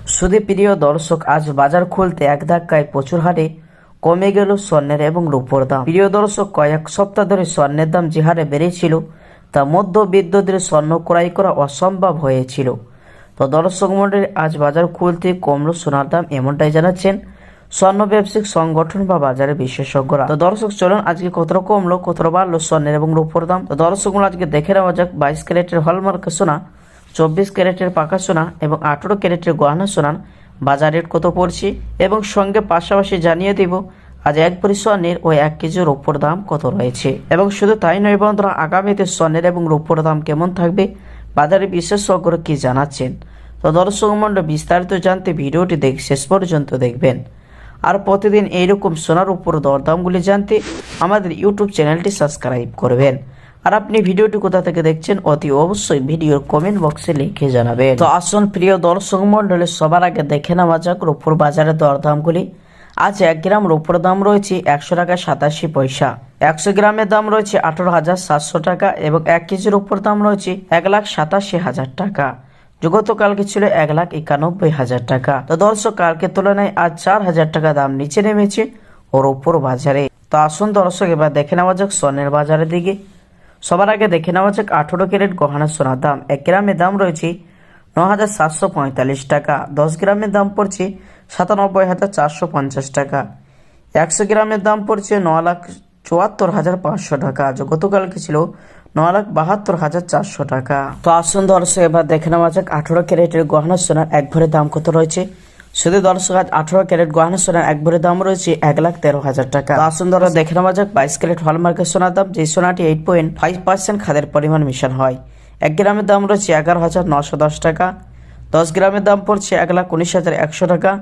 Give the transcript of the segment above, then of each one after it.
শুধু প্রিয় দর্শক, আজ বাজার খুলতে এক ধাক্কায় প্রচুর হারে কমে গেল স্বর্ণের এবং রূপোর দাম। প্রিয় দর্শক, কয়েক সপ্তাহ ধরে স্বর্ণের দাম যে হারে বেড়েছিল তা মধ্যবিত্তদের স্বর্ণ ক্রয় করা অসম্ভব হয়েছিল। তো দর্শক মণ্ডলী, আজ বাজার খুলতে কমলো সোনার দাম, এমনটাই জানাচ্ছেন স্বর্ণ ব্যবসায়িক সংগঠন বা বাজারের বিশেষজ্ঞরা। তো দর্শক চলুন আজকে কতটা কমলো কতটা বাড়লো স্বর্ণের এবং রূপোর দাম। তো দর্শক আজকে দেখে নেওয়া যাক 22 ক্যারেটের হলমার্ক সোনা, 24 ক্যারেটের পাকা সোনা এবং 18 ক্যারেটের গহনা সোনার বাজার রেট কত পড়ছে, এবং সঙ্গে পাশাপাশি জানিয়ে দিব আজ 1 ভরি স্বর্ণের ও 1 কেজি রূপোর দাম কত রয়েছে। এবং শুধু তাই নয় বন্ধুরা, আগামীতে স্বর্ণের এবং রূপোর দাম কেমন থাকবে, বাজারে বিশেষজ্ঞরা কি জানাচ্ছেন। তো দর্শক মণ্ডলী, বিস্তারিত জানতে ভিডিওটি শেষ পর্যন্ত দেখবেন। আর প্রতিদিন এইরকম সোনার উপর দরদামগুলি জানতে আমাদের ইউটিউব চ্যানেলটি সাবস্ক্রাইব করবেন। আর আপনি ভিডিওটি কোথা থেকে দেখছেন অতি অবশ্যই ভিডিওর কমেন্ট বক্সে লিখে জানাবেন। তো আসুন প্রিয় দর্শক মণ্ডলী, সবার আগে দেখে নেওয়া যাক রূপোর বাজারের দরদামগুলি। আজ 1 গ্রাম রূপোর দাম রয়েছে 100 টাকা 87 পয়সা, 100 গ্রামের দাম রয়েছে 18,700 টাকা এবং 1 কেজির উপর দাম রয়েছে 1,87,000 টাকা। গতকালকে ছিল 1,91,000 টাকা। তো দর্শক, কালকে তুলনায় আজ 4,000 টাকা দাম নিচে নেমেছে ওর উপর বাজারে। তো আসুন দর্শক, এবার দেখে নেওয়া যাক স্বর্ণের বাজারের দিকে। সবার আগে দেখে নেওয়া যাক 18 ক্যারেট গহনা সোনার দাম। 1 গ্রামের দাম রয়েছে 9,745 টাকা, 10 গ্রামের দাম পড়ছে 97,450 টাকা, 100 গ্রামের দাম পড়ছে 9,74,500 টাকা। গতকালকে ছিল 9,72,400 টাকা। তো আসুন দর্শক, এবার দেখে নেওয়া যাক 18 ক্যারেটের গহনা সোনার 1 ভরি দাম কত রয়েছে। শুধু দর্শক, আজ 18 ক্যারেট গহনা সোনার 1 ভরি দাম রয়েছে 1,13,000 টাকা। আসুন দর্শক, দেখে নেওয়া যাক 22 ক্যারেট হলমার্কের সোনার দাম, যে সোনাটি 8.5% খাদের পরিমাণ মিশানো হয়। 1 গ্রামের দাম রয়েছে 11,910 টাকা, 10 গ্রামের দাম পড়ছে 1,19,100 টাকা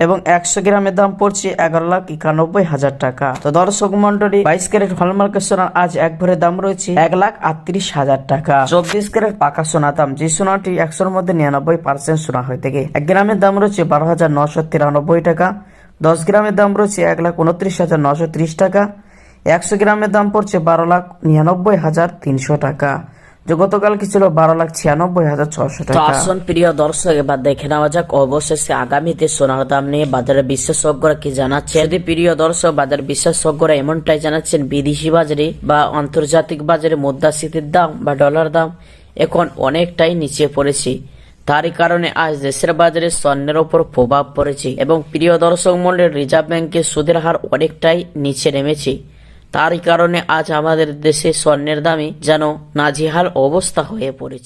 এবং 100 গ্রামের দাম পড়ছে 11,91,000 টাকা। তো দর্শক মন্ডলী, 22 ক্যারেট হলমার্কের সোনার আজ 1 ভরি দাম রয়েছে 1,38,000 টাকা। 24 ক্যারেট পাকা সোনার দাম, যে সোনাটি 100-র মধ্যে 99% সোনা হয়ে থাকে, 1 গ্রামের দাম রয়েছে 12,993 টাকা, 10 গ্রামের দাম রয়েছে 1,29,930 টাকা, 100 গ্রামের দাম পড়ছে 12,99,300 টাকা। গতকালকে ছিল 12,96,600 টাকা। আসুন প্রিয় দর্শক, এবার দেখে নেওয়া যাক অবশেষে আগামীতে সোনার দাম নিয়ে বাজারের বিশেষজ্ঞরা কি জানাচ্ছে। যদি প্রিয় দর্শক, বাজার বিশেষজ্ঞরা এমনটাই জানাচ্ছেন, বিদেশি বাজারে বা আন্তর্জাতিক বাজারে মুদ্রাস্ফীতির দাম বা ডলার দাম এখন অনেকটাই নিচে পড়েছে। তারই কারণে আজ দেশের বাজারে স্বর্ণের ওপর প্রভাব পড়েছে এবং প্রিয় দর্শক মণ্ডলী, রিজার্ভ ব্যাংকের সুদের হার অনেকটাই নিচে নেমেছে। তারই কারণে আজ আমাদের দেশে স্বর্ণের দামে যেন নাজেহাল অবস্থা হয়ে পড়েছে।